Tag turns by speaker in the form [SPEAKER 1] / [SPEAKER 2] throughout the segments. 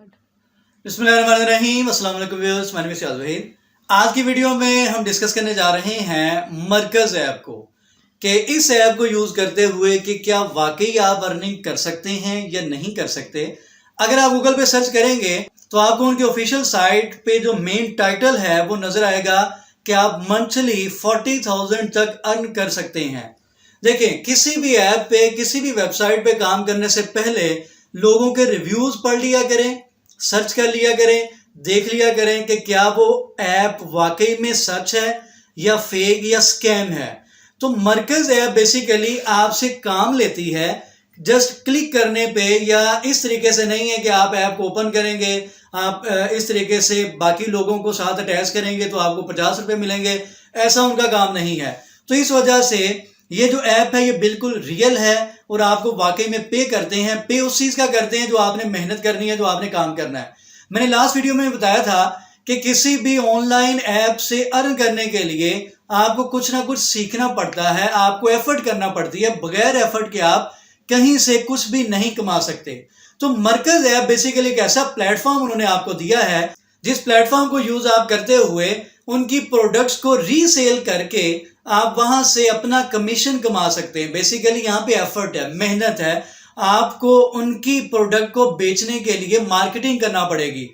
[SPEAKER 1] बिस्मिल्लाहिर्रहमानिर्रहीम, अस्सलाम वालेकुम viewers, my name is Waheed. आज की वीडियो में हम डिस्कस करने जा रहे हैं मरकज़ ऐप को कि इस ऐप को यूज़ करते हुए कि क्या वाकई आप अर्निंग कर सकते हैं या नहीं कर सकते। अगर आप गूगल पे सर्च करेंगे तो आपको उनके ऑफिशियल साइट पे जो मेन टाइटल है वो नज़र आएगा कि आप मंथली 40,000 तक अर्न कर सकते हैं। देखें, किसी भी ऐप पे किसी भी वेबसाइट पे काम करने से पहले लोगों के रिव्यूज़ पढ़ लिया करें, सर्च कर लिया करें, देख लिया करें कि क्या वो ऐप वाकई में सच है या फेक या स्कैम है। तो मरकज़ ऐप बेसिकली आपसे काम लेती है जस्ट क्लिक करने पे, या इस तरीके से नहीं है कि आप ऐप को ओपन करेंगे, आप इस तरीके से बाकी लोगों को साथ अटैच करेंगे तो आपको 50 रुपये मिलेंगे, ऐसा उनका काम नहीं है। तो इस वजह से ये जो ऐप है ये बिल्कुल रियल है और आपको वाकई में पे करते हैं। पे उस चीज़ का करते हैं जो आपने मेहनत करनी है, जो आपने काम करना है। मैंने लास्ट वीडियो में बताया था कि किसी भी ऑनलाइन ऐप से अर्न करने के लिए आपको कुछ ना कुछ सीखना पड़ता है, आपको एफर्ट करना पड़ती है। बगैर एफर्ट के आप कहीं से कुछ भी नहीं कमा सकते। तो मरकज़ ऐप बेसिकली एक ऐसा प्लेटफॉर्म उन्होंने आपको दिया है जिस प्लेटफॉर्म को यूज आप करते हुए उनकी प्रोडक्ट्स को रीसेल करके आप वहां से अपना कमीशन कमा सकते हैं। बेसिकली यहाँ पे एफर्ट है, मेहनत है, आपको उनकी प्रोडक्ट को बेचने के लिए मार्केटिंग करना पड़ेगी।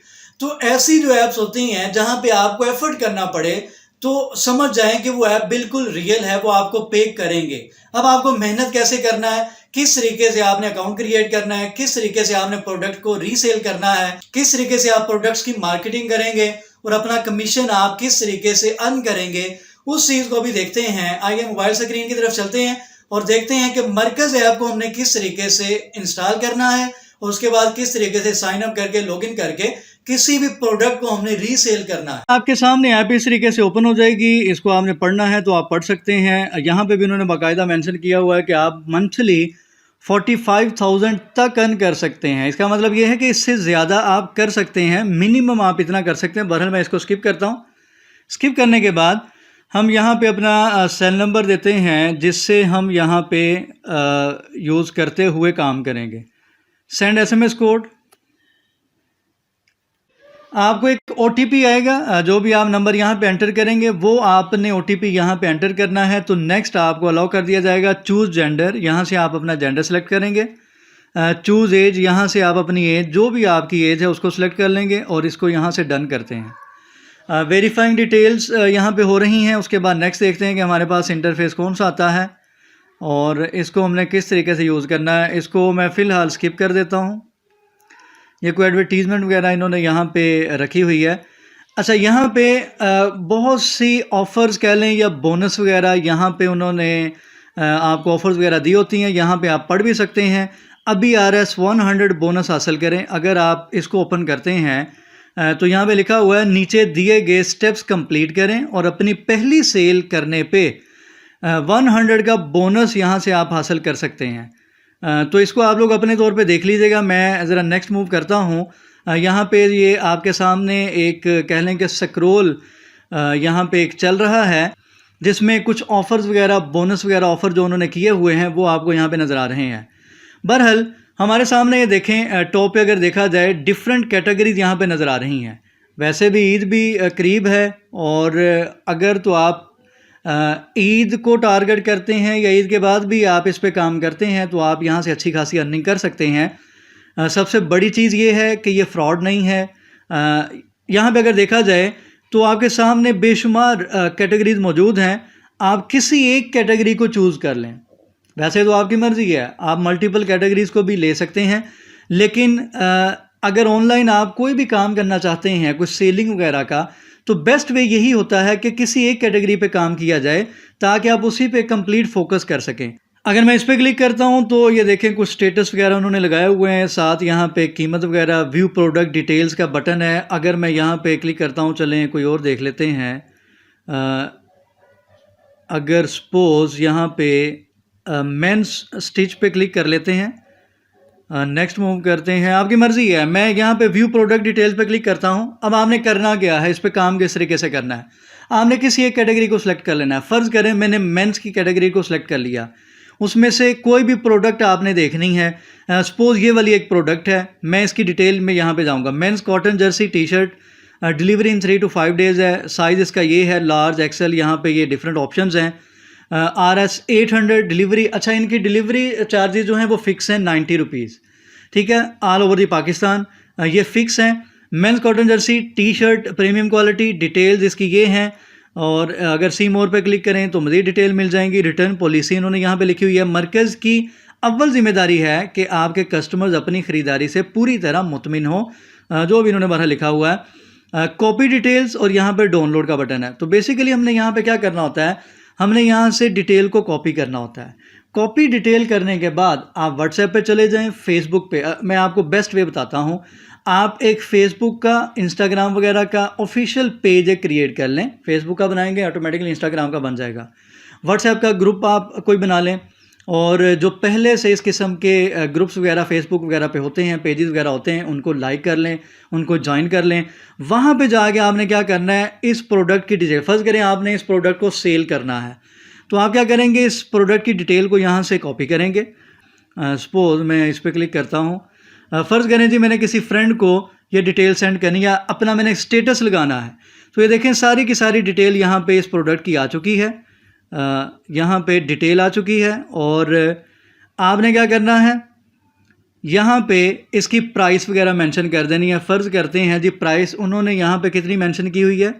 [SPEAKER 1] तो ऐसी जो ऐप्स होती हैं जहां पे आपको एफर्ट करना पड़े तो समझ जाएं कि वो ऐप बिल्कुल रियल है, वो आपको पे करेंगे। अब आपको मेहनत कैसे करना है, किस तरीके से आपने अकाउंट क्रिएट करना है, किस तरीके से आपने प्रोडक्ट को रीसेल करना है, किस तरीके से आप प्रोडक्ट्स की मार्केटिंग करेंगे और अपना कमीशन आप किस तरीके से अर्न करेंगे, उस चीज को भी देखते हैं। आइए मोबाइल स्क्रीन की तरफ चलते हैं और देखते हैं कि मरकज़ ऐप को हमने किस तरीके से इंस्टॉल करना है और उसके बाद किस तरीके से साइन अप करके लॉगिन करके किसी भी प्रोडक्ट को हमने रीसेल करना है। आपके सामने ऐप इस तरीके से ओपन हो जाएगी। इसको आपने पढ़ना है तो आप पढ़ सकते हैं। यहाँ पे भी उन्होंने बाकायदा मेंशन किया हुआ है कि आप मंथली 45,000 तक अर्न कर सकते हैं। इसका मतलब ये है कि इससे ज़्यादा आप कर सकते हैं, मिनिमम आप इतना कर सकते हैं। बहरहाल मैं इसको स्किप करता हूँ। स्किप करने के बाद हम यहाँ पे अपना सेल नंबर देते हैं जिससे हम यहाँ पे यूज़ करते हुए काम करेंगे। सेंड एसएमएस कोड, आपको एक ओटीपी आएगा। जो भी आप नंबर यहाँ पे एंटर करेंगे वो आपने ओटीपी यहाँ पे एंटर करना है। तो नेक्स्ट आपको अलाउ कर दिया जाएगा चूज़ जेंडर, यहाँ से आप अपना जेंडर सेलेक्ट करेंगे। चूज़ एज, यहाँ से आप अपनी एज, जो भी आपकी एज है उसको सिलेक्ट कर लेंगे और इसको यहाँ से डन करते हैं। वेरीफाइंग डिटेल्स यहाँ पे हो रही हैं। उसके बाद नेक्स्ट देखते हैं कि हमारे पास इंटरफेस कौन सा आता है और इसको हमने किस तरीके से यूज़ करना है। इसको मैं फ़िलहाल स्किप कर देता हूँ। ये कोई एडवर्टीज़मेंट वगैरह इन्होंने यहाँ पे रखी हुई है। अच्छा, यहाँ पे बहुत सी ऑफ़र्स कह लें या बोनस वगैरह यहाँ पे उन्होंने आपको ऑफ़र्स वगैरह दी होती हैं। यहाँ पे आप पढ़ भी सकते हैं। अभी RS 100 बोनस हासिल करें। अगर आप इसको ओपन करते हैं तो यहाँ पे लिखा हुआ है नीचे दिए गए स्टेप्स कंप्लीट करें और अपनी पहली सेल करने पे 100 का बोनस यहाँ से आप हासिल कर सकते हैं। तो इसको आप लोग अपने तौर पे देख लीजिएगा। मैं ज़रा नेक्स्ट मूव करता हूँ। यहाँ पे ये आपके सामने एक कह लें कि स्क्रॉल यहाँ पे एक चल रहा है जिसमें कुछ ऑफ़र्स वगैरह, बोनस वगैरह ऑफ़र जो उन्होंने किए हुए हैं वो आपको यहाँ पे नज़र आ रहे हैं। बहरहाल हमारे सामने ये देखें, टॉप पे अगर देखा जाए डिफरेंट कैटेगरीज यहाँ पे नज़र आ रही हैं। वैसे भी ईद भी करीब है और अगर तो आप ईद को टारगेट करते हैं या ईद के बाद भी आप इस पे काम करते हैं तो आप यहाँ से अच्छी खासी अर्निंग कर सकते हैं। सबसे बड़ी चीज़ ये है कि ये फ्रॉड नहीं है। यहाँ पे अगर देखा जाए तो आपके सामने बेशुमार कैटेगरीज मौजूद हैं। आप किसी एक कैटेगरी को चूज़ कर लें। वैसे तो आपकी मर्ज़ी है, आप मल्टीपल कैटेगरीज़ को भी ले सकते हैं, लेकिन अगर ऑनलाइन आप कोई भी काम करना चाहते हैं, कुछ सेलिंग वगैरह का, तो बेस्ट वे यही होता है कि किसी एक कैटेगरी पे काम किया जाए ताकि आप उसी पे कंप्लीट फोकस कर सकें। अगर मैं इस पर क्लिक करता हूं तो ये देखें कुछ स्टेटस वगैरह उन्होंने लगाए हुए हैं, साथ यहाँ पे कीमत वगैरह, व्यू प्रोडक्ट डिटेल्स का बटन है। अगर मैं यहाँ पे क्लिक करता हूँ, चलें कोई और देख लेते हैं। अगर सपोज़ यहाँ पे मेंस स्टिच पे क्लिक कर लेते हैं, नेक्स्ट मूव करते हैं। आपकी मर्ज़ी है। मैं यहाँ पे व्यू प्रोडक्ट डिटेल्स पे क्लिक करता हूँ। अब आपने करना क्या है, इस पे काम किस तरीके से करना है, आपने किसी एक कैटेगरी को सिलेक्ट कर लेना है। फ़र्ज़ करें मैंने मेंस की कैटेगरी को सिलेक्ट कर लिया, उसमें से कोई भी प्रोडक्ट आपने देखनी है। सपोज़ ये वाली एक प्रोडक्ट है, मैं इसकी डिटेल में यहाँ पे जाऊँगा। Men's cotton jersey T shirt, delivery in 3 to 5 days है। साइज़ इसका ये है लार्ज एक्सेल, यहाँ पे ये डिफरेंट ऑप्शंस हैं। RS 800 delivery. अच्छा, इनकी डिलीवरी चार्जेस जो हैं वो फिक्स हैं 90 रुपीज़, ठीक है, ऑल ओवर दी पाकिस्तान। ये फिक्स हैं। Men's cotton jersey T shirt premium quality, details इसकी ये हैं। और अगर सी मोर पे क्लिक करें तो मज़ीद डिटेल मिल जाएंगी। रिटर्न पॉलिसी इन्होंने यहाँ पे लिखी हुई है। मरकज़ की अव्वल जिम्मेदारी है कि आपके कस्टमर्स अपनी ख़रीदारी से पूरी तरह मुतमिन हो, जो भी इन्होंने बाहर लिखा हुआ है। कॉपी डिटेल्स और यहाँ पे डाउनलोड का बटन है। तो बेसिकली हमने यहाँ पे क्या करना होता है, हमने यहाँ से डिटेल को कॉपी करना होता है। कॉपी डिटेल करने के बाद आप व्हाट्सएप पे चले जाएं, फेसबुक पे। मैं आपको बेस्ट वे बताता हूँ, आप एक फेसबुक का, इंस्टाग्राम वगैरह का ऑफिशियल पेज एक क्रिएट कर लें। फेसबुक का बनाएंगे ऑटोमेटिकली इंस्टाग्राम का बन जाएगा। व्हाट्सएप का ग्रुप आप कोई बना लें, और जो पहले से इस किस्म के ग्रुप्स वगैरह फेसबुक वगैरह पे होते हैं, पेजेस वगैरह होते हैं, उनको लाइक कर लें, उनको ज्वाइन कर लें। वहाँ पे जाके आपने क्या करना है, इस प्रोडक्ट की डिटेल, फर्ज करें आपने इस प्रोडक्ट को सेल करना है, तो आप क्या करेंगे, इस प्रोडक्ट की डिटेल को यहाँ से कॉपी करेंगे। सपोज़ मैं इस पर क्लिक करता हूँ। फ़र्ज़ करें जी मैंने किसी फ्रेंड को ये डिटेल सेंड करनी, या अपना मैंने स्टेटस लगाना है, तो ये देखें सारी की सारी डिटेल यहाँ पे इस प्रोडक्ट की आ चुकी है। यहाँ पे डिटेल आ चुकी है, और आपने क्या करना है, यहाँ पे इसकी प्राइस वगैरह मेंशन कर देनी है। फ़र्ज़ करते हैं जी प्राइस उन्होंने यहाँ पे कितनी मेंशन की हुई है,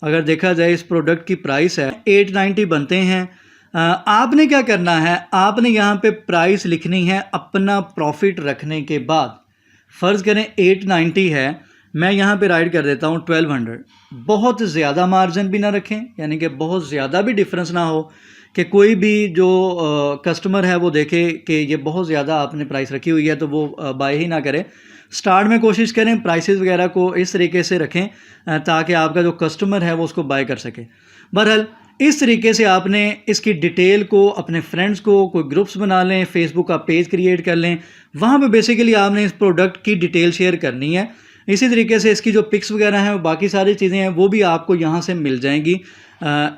[SPEAKER 1] अगर देखा जाए इस प्रोडक्ट की प्राइस है 890 बनते हैं। आपने क्या करना है, आपने यहाँ पे प्राइस लिखनी है अपना प्रॉफिट रखने के बाद। फ़र्ज़ करें 890 है, मैं यहाँ पे राइट कर देता हूँ 1200। बहुत ज़्यादा मार्जिन भी ना रखें, यानी कि बहुत ज़्यादा भी डिफरेंस ना हो कि कोई भी जो कस्टमर है वो देखे कि ये बहुत ज़्यादा आपने प्राइस रखी हुई है तो वो बाय ही ना करे। स्टार्ट में कोशिश करें प्राइसेस वगैरह को इस तरीके से रखें ताकि आपका जो कस्टमर है वो उसको बाय कर सके। बहरहाल इस तरीके से आपने इसकी डिटेल को अपने फ्रेंड्स को, कोई ग्रुप्स बना लें, फेसबुक का पेज क्रिएट कर लें, वहाँ पे बेसिकली आपने इस प्रोडक्ट की डिटेल शेयर करनी है। इसी तरीके से इसकी जो पिक्स वगैरह हैं, बाकी सारी चीज़ें हैं, वो भी आपको यहाँ से मिल जाएंगी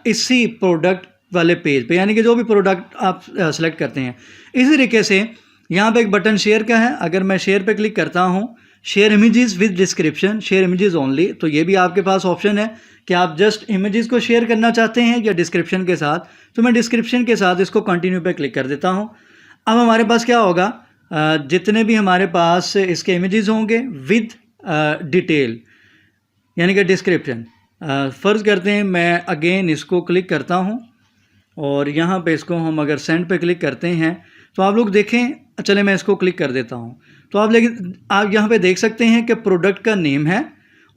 [SPEAKER 1] इसी प्रोडक्ट वाले पेज पे, यानी कि जो भी प्रोडक्ट आप सेलेक्ट करते हैं। इसी तरीके से यहाँ पे एक बटन शेयर का है, अगर मैं शेयर पे क्लिक करता हूँ, share images with description, share images only, तो ये भी आपके पास ऑप्शन है कि आप जस्ट इमेजेस को शेयर करना चाहते हैं या डिस्क्रिप्शन के साथ। तो मैं डिस्क्रिप्शन के साथ इसको कंटिन्यू पे क्लिक कर देता हूँ। अब हमारे पास क्या होगा, जितने भी हमारे पास इसके इमेजेस होंगे विद डिटेल यानी कि डिस्क्रिप्शन। फ़र्ज़ करते हैं मैं अगेन इसको क्लिक करता हूँ, और यहाँ पे इसको हम अगर सेंड पे क्लिक करते हैं तो आप लोग देखें, चले मैं इसको क्लिक कर देता हूँ, तो आप यहाँ पे देख सकते हैं कि प्रोडक्ट का नेम है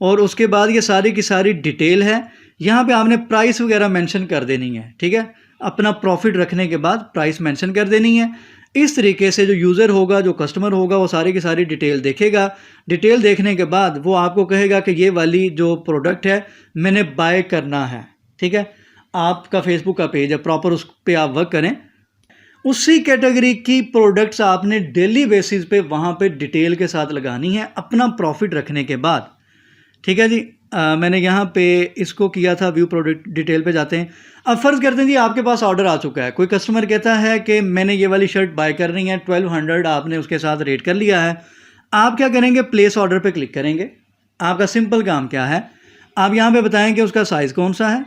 [SPEAKER 1] और उसके बाद ये सारी की सारी डिटेल है। यहाँ पे आपने प्राइस वगैरह मेंशन कर देनी है, ठीक है, अपना प्रॉफिट रखने के बाद प्राइस मेंशन कर देनी है। इस तरीके से जो यूज़र होगा, जो कस्टमर होगा, वो सारी की सारी डिटेल देखेगा। डिटेल देखने के बाद वो आपको कहेगा कि ये वाली जो प्रोडक्ट है मैंने बाय करना है, ठीक है। आपका फेसबुक का पेज है, प्रॉपर उस पर आप वर्क करें। उसी कैटेगरी की प्रोडक्ट्स आपने डेली बेसिस पे वहाँ पे डिटेल के साथ लगानी है अपना प्रॉफिट रखने के बाद, ठीक है जी। मैंने यहाँ पे इसको किया था, व्यू प्रोडक्ट डिटेल पे जाते हैं। अब फ़र्ज़ करते हैं जी आपके पास ऑर्डर आ चुका है, कोई कस्टमर कहता है कि मैंने ये वाली शर्ट बाय करनी है, 1200 आपने उसके साथ रेट कर लिया है। आप क्या करेंगे, प्लेस ऑर्डर पे क्लिक करेंगे। आपका सिंपल काम क्या है, आप यहाँ पे बताएंगे उसका साइज़ कौन सा है,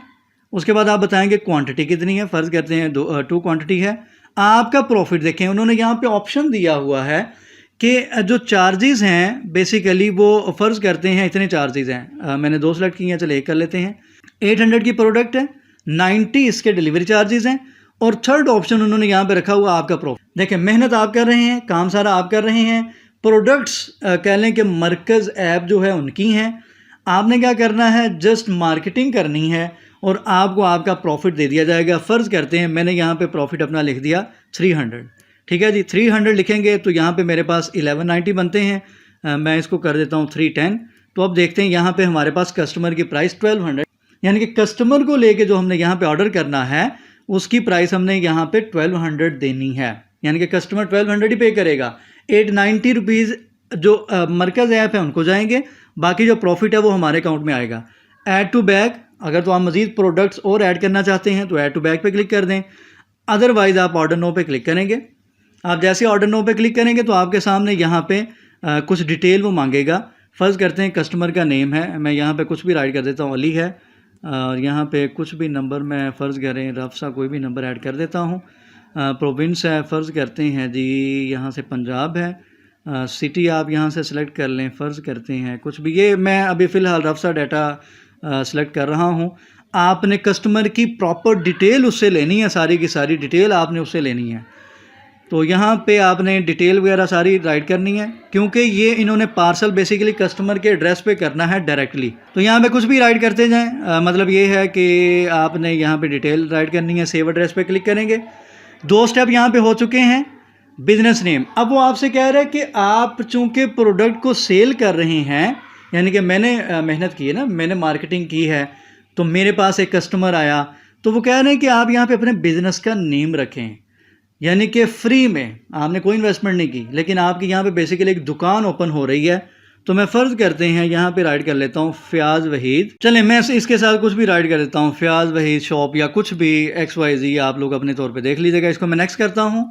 [SPEAKER 1] उसके बाद आप बताएंगे क्वांटिटी कितनी है। फ़र्ज़ करते हैं 2 क्वांटिटी है। आपका प्रॉफिट देखें, उन्होंने यहाँ पे ऑप्शन दिया हुआ है कि जो चार्जेस हैं बेसिकली वो फ़र्ज़ करते हैं इतने चार्जेस हैं। मैंने 2 सेलेक्ट किए हैं, चलो एक कर लेते हैं। 800 की प्रोडक्ट है, 90 इसके डिलीवरी चार्जेस हैं, और थर्ड ऑप्शन उन्होंने यहाँ पे रखा हुआ आपका प्रॉफिट। देखें मेहनत आप कर रहे हैं, काम सारा आप कर रहे हैं, प्रोडक्ट्स कह लें कि मरकज़ ऐप जो है उनकी हैं। आपने क्या करना है, जस्ट मार्केटिंग करनी है और आपको आपका प्रॉफिट दे दिया जाएगा। फ़र्ज़ करते हैं मैंने यहाँ पे प्रॉफिट अपना लिख दिया 300, ठीक है जी। 300 लिखेंगे तो यहाँ पे मेरे पास 1190 बनते हैं। मैं इसको कर देता हूँ 310। तो अब देखते हैं यहाँ पे हमारे पास कस्टमर की प्राइस 1200, यानी कि कस्टमर को लेके जो हमने यहाँ पे ऑर्डर करना है उसकी प्राइस हमने यहाँ पे 1200 देनी है, यानी कि कस्टमर 1200 ही पे करेगा। 890 रुपीज़ जो मरकज़ ऐप है उनको जाएंगे, बाकी जो प्रॉफिट है वो हमारे अकाउंट में आएगा। ऐड टू बैग, अगर तो आप मज़ीद प्रोडक्ट्स और ऐड करना चाहते हैं तो ऐड टू बैग पे क्लिक कर दें। अदरवाइज़ आप ऑर्डर नो पे क्लिक करेंगे। आप जैसे ऑर्डर नो पे क्लिक करेंगे तो आपके सामने यहाँ पे कुछ डिटेल वो मांगेगा। फ़र्ज़ करते हैं कस्टमर का नेम है, मैं यहाँ पे कुछ भी राइट कर देता हूँ, अली है, और यहाँ पे कुछ भी नंबर मैं फ़र्ज़ करें रफ सा कोई भी नंबर ऐड कर देता हूँ। प्रोविंस है, फ़र्ज़ करते हैं जी यहाँ से पंजाब है। सिटी आप यहाँ से सिलेक्ट कर लें, फ़र्ज़ करते हैं कुछ भी, ये मैं अभी फ़िलहाल रफ सा डाटा सिलेक्ट कर रहा हूँ। आपने कस्टमर की प्रॉपर डिटेल उससे लेनी है, सारी की सारी डिटेल आपने उससे लेनी है। तो यहाँ पे आपने डिटेल वगैरह सारी राइट करनी है, क्योंकि ये इन्होंने पार्सल बेसिकली कस्टमर के एड्रेस पे करना है डायरेक्टली। तो यहाँ पे कुछ भी राइट करते जाएं, मतलब ये है कि आपने यहाँ पे डिटेल राइट करनी है। सेव एड्रेस पे क्लिक करेंगे। 2 स्टेप यहाँ पे हो चुके हैं। बिजनेस नेम, अब वो आपसे कह रहा है कि आप चूँकि प्रोडक्ट को सेल कर रहे हैं, यानी कि मैंने मेहनत की है ना, मैंने मार्केटिंग की है, तो मेरे पास एक कस्टमर आया, तो वो कह रहे हैं कि आप यहाँ पे अपने बिज़नेस का नेम रखें, यानी कि फ्री में, आपने कोई इन्वेस्टमेंट नहीं की, लेकिन आपकी यहाँ पे बेसिकली एक दुकान ओपन हो रही है। तो मैं फ़र्ज़ करते हैं यहाँ पे राइट कर लेता हूँ फ़याज़ वहीद। चलें मैं इसके साथ कुछ भी राइट कर देता हूँ, फ़याज़ वहीद शॉप या कुछ भी XYZ, आप लोग अपने तौर पे देख लीजिएगा। इसको मैं नेक्स्ट करता हूँ।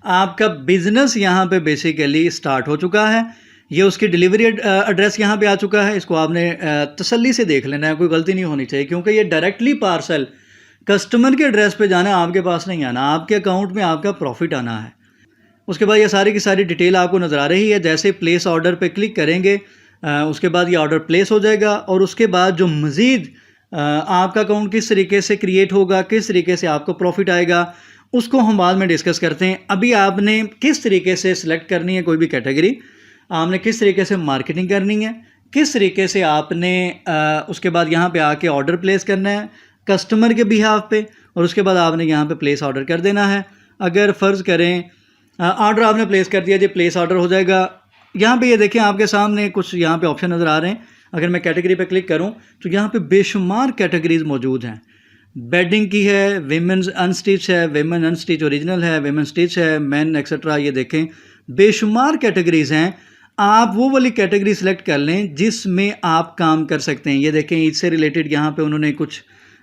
[SPEAKER 1] आपका बिज़नेस यहाँ पे बेसिकली स्टार्ट हो चुका है। ये उसकी डिलीवरी एड्रेस यहाँ पे आ चुका है। इसको आपने तसल्ली से देख लेना है, कोई गलती नहीं होनी चाहिए, क्योंकि ये डायरेक्टली पार्सल कस्टमर के एड्रेस पे जाना है, आपके पास नहीं आना, आपके अकाउंट में आपका प्रॉफिट आना है। उसके बाद ये सारी की सारी डिटेल आपको नज़र आ रही है। जैसे प्लेस ऑर्डर पे क्लिक करेंगे, उसके बाद ये ऑर्डर प्लेस हो जाएगा, और उसके बाद जो मज़ीद आपका अकाउंट किस तरीके से क्रिएट होगा, किस तरीके से आपको प्रॉफिट आएगा, उसको हम बाद में डिस्कस करते हैं। अभी आपने किस तरीके से सिलेक्ट करनी है कोई भी कैटेगरी, आपने किस तरीके से मार्केटिंग करनी है, किस तरीके से आपने उसके बाद यहाँ पे आके ऑर्डर प्लेस करना है कस्टमर के बिहाफ पे, और उसके बाद आपने यहाँ पे प्लेस ऑर्डर कर देना है। अगर फ़र्ज़ करें ऑर्डर आपने प्लेस कर दिया जी, प्लेस ऑर्डर हो जाएगा। यहाँ पे ये देखें आपके सामने कुछ यहाँ पे ऑप्शन नज़र आ रहे हैं। अगर मैं कैटेगरी पे क्लिक करूँ तो यहाँ पे बेशुमार कैटेगरीज मौजूद हैं। बेडिंग की है, वीमेंस अनस्टिच है, वीमेन अनस्टिच ओरिजिनल है, वीमेन स्टिच है, मैन एक्सेट्रा, ये देखें बेशुमार कैटेगरीज हैं। आप वो वाली कैटेगरी सेलेक्ट कर लें जिसमें आप काम कर सकते हैं। ये देखें इससे रिलेटेड यहाँ पे उन्होंने कुछ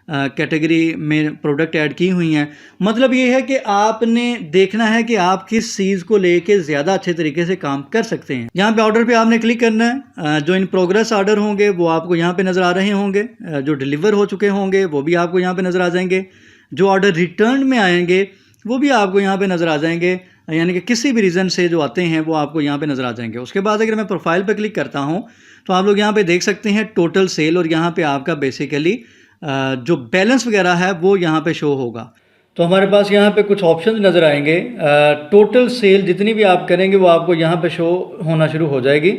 [SPEAKER 1] कैटेगरी में प्रोडक्ट ऐड की हुई हैं। मतलब ये है कि आपने देखना है कि आप किस चीज़ को लेके ज़्यादा अच्छे तरीके से काम कर सकते हैं। यहाँ पे ऑर्डर पे आपने क्लिक करना है। जो इन प्रोग्रेस ऑर्डर होंगे वो आपको यहाँ पे नज़र आ रहे होंगे, जो डिलीवर हो चुके होंगे वो भी आपको यहाँ पे नज़र आ जाएंगे, जो ऑर्डर रिटर्न में आएंगे वो भी आपको यहाँ पे नज़र आ जाएंगे, यानी कि किसी भी रीज़न से जो आते हैं वो आपको यहाँ पे नज़र आ जाएंगे। उसके बाद अगर मैं प्रोफाइल पे क्लिक करता हूँ तो आप लोग यहाँ पे देख सकते हैं टोटल सेल, और यहाँ पे आपका बेसिकली जो बैलेंस वगैरह है वो यहाँ पे शो होगा। तो हमारे पास यहाँ पे कुछ ऑप्शंस नज़र आएंगे। टोटल सेल जितनी भी आप करेंगे वो आपको यहाँ पे शो होना शुरू हो जाएगी।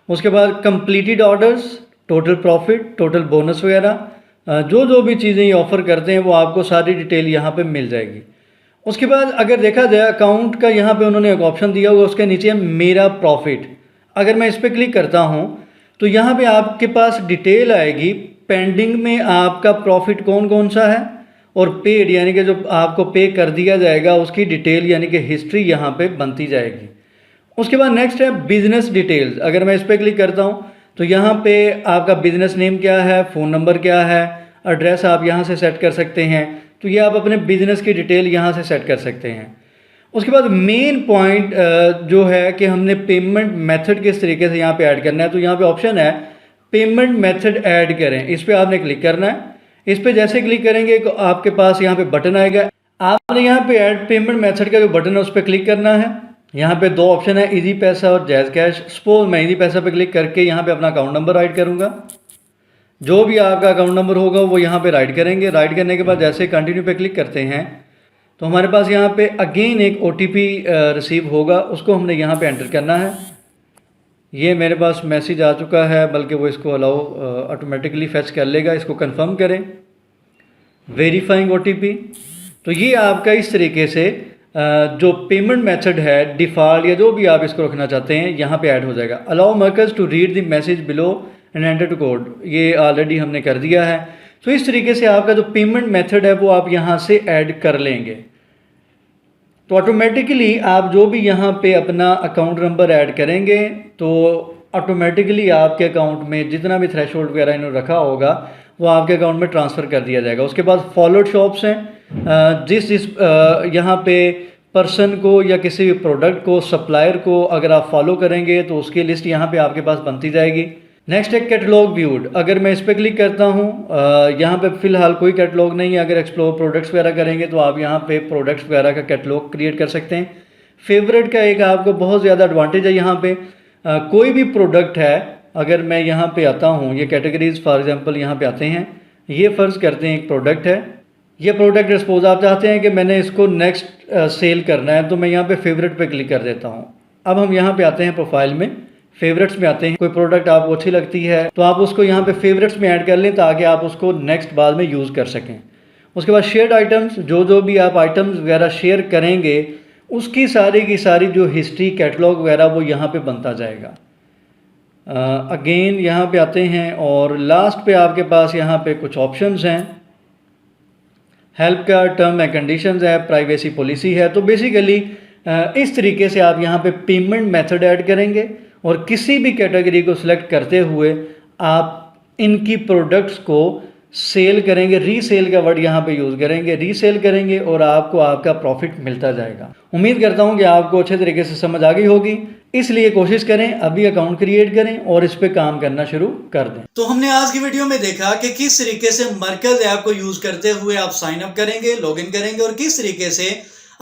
[SPEAKER 1] उसके बाद completed orders, total profit, total bonus वगैरह, जो भी चीज़ें ये ऑफ़र करते हैं वो आपको सारी डिटेल यहाँ पे मिल जाएगी। उसके बाद अगर देखा जाए अकाउंट का, यहाँ पे उन्होंने एक ऑप्शन दिया हुआ, उसके नीचे मेरा प्रॉफिट। अगर मैं इस पर क्लिक करता हूँ तो यहाँ पे आपके पास डिटेल आएगी, पेंडिंग में आपका प्रॉफिट कौन कौन सा है, और पेड यानी कि जो आपको पे कर दिया जाएगा उसकी डिटेल यानी कि हिस्ट्री यहाँ पे बनती जाएगी। उसके बाद नेक्स्ट है बिजनेस डिटेल्स। अगर मैं इस पर क्लिक करता हूँ तो यहाँ पे आपका बिजनेस नेम क्या है, फ़ोन नंबर क्या है, एड्रेस आप यहाँ से सेट कर सकते हैं। तो ये आप अपने बिजनेस की डिटेल यहाँ से सेट कर सकते हैं। उसके बाद मेन पॉइंट जो है कि हमने पेमेंट मेथड किस तरीके से यहाँ पे ऐड करना है। तो यहाँ पे ऑप्शन है पेमेंट मेथड ऐड करें, इस पर आपने क्लिक करना है। इस पर जैसे क्लिक करेंगे तो आपके पास यहाँ पे बटन आएगा। आपने यहाँ पे ऐड पेमेंट मेथड का जो बटन है उस पर क्लिक करना है। यहाँ पे 2 ऑप्शन है, इजी पैसा और जैज़ कैश। सपोज मैं इजी पैसा पे क्लिक करके यहाँ पे अपना अकाउंट नंबर राइट करूँगा। जो भी आपका अकाउंट नंबर होगा वो यहाँ पे राइट करेंगे। राइट करने के बाद जैसे कंटिन्यू पे क्लिक करते हैं तो हमारे पास यहाँ पे अगेन एक OTP रिसीव होगा, उसको हमने यहाँ पे एंटर करना है। ये मेरे पास मैसेज आ चुका है, बल्कि वो इसको अलाउ ऑटोमेटिकली फेच कर लेगा। इसको कंफर्म करें, वेरीफाइंग OTP। तो ये आपका इस तरीके से जो पेमेंट मेथड है डिफ़ॉल्ट या जो भी आप इसको रखना चाहते हैं यहाँ पे ऐड हो जाएगा। Allow markers to read the message below and enter to code, ये ऑलरेडी हमने कर दिया है। तो इस तरीके से आपका जो पेमेंट मेथड है वो आप यहाँ से ऐड कर लेंगे। तो ऑटोमेटिकली आप जो भी यहाँ पे अपना अकाउंट नंबर ऐड करेंगे तो ऑटोमेटिकली आपके अकाउंट में जितना भी थ्रेशोल्ड वगैरह इन्होंने रखा होगा वो आपके अकाउंट में ट्रांसफ़र कर दिया जाएगा। उसके बाद फॉलोड शॉप्स हैं, जिस यहाँ पे पर्सन को या किसी भी प्रोडक्ट को, सप्लायर को अगर आप फॉलो करेंगे तो उसकी लिस्ट यहाँ पे आपके पास बनती जाएगी। नेक्स्ट है कैटलॉग व्यूड। अगर मैं इस पर क्लिक करता हूँ, यहाँ पे फ़िलहाल कोई कैटलॉग नहीं है। अगर एक्सप्लोर प्रोडक्ट्स वगैरह करेंगे तो आप यहाँ पे प्रोडक्ट्स वगैरह का कैटलॉग क्रिएट कर सकते हैं। फेवरेट का एक आपको बहुत ज़्यादा एडवांटेज है यहाँ पे। कोई भी प्रोडक्ट है, अगर मैं यहाँ पे आता हूँ, ये कैटेगरीज फॉर एग्जांपल यहाँ पे आते हैं, ये फ़र्ज़ करते हैं एक प्रोडक्ट है, ये प्रोडक्ट सपोज आप चाहते हैं कि मैंने इसको नेक्स्ट सेल करना है, तो मैं यहाँ पे फेवरेट पे क्लिक कर देता हूँ। अब हम यहाँ पे आते हैं प्रोफाइल में, फेवरेट्स में आते हैं। कोई प्रोडक्ट आपको अच्छी लगती है तो आप उसको यहाँ पे फेवरेट्स में ऐड कर लें ताकि आप उसको नेक्स्ट बाद में यूज़ कर सकें। उसके बाद शेयर्ड आइटम्स, जो भी आप आइटम्स वगैरह शेयर करेंगे उसकी सारी की सारी जो हिस्ट्री, कैटलॉग वगैरह वो यहाँ पे बनता जाएगा। अगेन यहाँ पे आते हैं और लास्ट पे आपके पास यहाँ पे कुछ ऑप्शंस हैं। हेल्प का टर्म एंड कंडीशंस है, प्राइवेसी पॉलिसी है। तो बेसिकली इस तरीके से आप यहाँ पे पेमेंट मेथड ऐड करेंगे और किसी भी कैटेगरी को सिलेक्ट करते हुए आप इनकी प्रोडक्ट्स को सेल करेंगे। रीसेल का वर्ड यहाँ पे यूज़ करेंगे, रीसेल करेंगे और आपको आपका प्रॉफिट मिलता जाएगा। उम्मीद करता हूँ कि आपको अच्छे तरीके से समझ आ गई होगी, इसलिए कोशिश करें अभी अकाउंट क्रिएट करें और इस पे काम करना शुरू कर दें।
[SPEAKER 2] तो हमने आज की वीडियो में देखा कि किस तरीके से मरकज ऐप को यूज करते हुए आप साइन अप करेंगे, लॉगिन करेंगे और किस तरीके से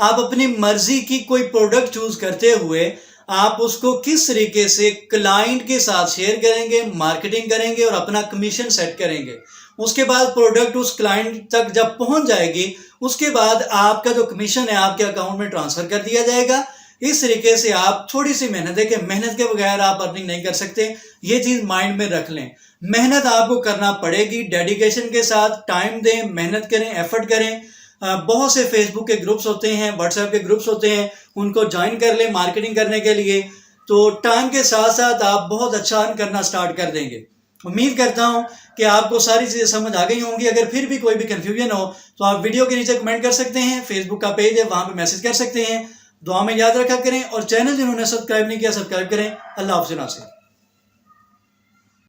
[SPEAKER 2] आप अपनी मर्जी की कोई प्रोडक्ट चूज करते हुए आप उसको किस तरीके से क्लाइंट के साथ शेयर करेंगे, मार्केटिंग करेंगे और अपना कमीशन सेट करेंगे। उसके बाद प्रोडक्ट उस क्लाइंट तक जब पहुंच जाएगी उसके बाद आपका जो कमीशन है आपके अकाउंट में ट्रांसफर कर दिया जाएगा। इस तरीके से आप थोड़ी सी मेहनत है कि मेहनत के बगैर आप अर्निंग नहीं कर सकते, ये चीज माइंड में रख लें। मेहनत आपको करना पड़ेगी, डेडिकेशन के साथ टाइम दें, मेहनत करें, एफर्ट करें। बहुत से फेसबुक के ग्रुप्स होते हैं, व्हाट्सएप के ग्रुप्स होते हैं, उनको ज्वाइन कर लें मार्केटिंग करने के लिए। तो टाइम के साथ साथ आप बहुत अच्छा अर्न करना स्टार्ट कर देंगे। उम्मीद करता हूं कि आपको सारी चीजें समझ आ गई होंगी। अगर फिर भी कोई भी कंफ्यूजन हो तो आप वीडियो के नीचे कमेंट कर सकते हैं, फेसबुक का पेज है वहां पे मैसेज कर सकते हैं। दुआ में याद रखा करें और चैनल जिन्होंने सब्सक्राइब नहीं किया सब्सक्राइब करें। अल्लाह हाफ़िज़।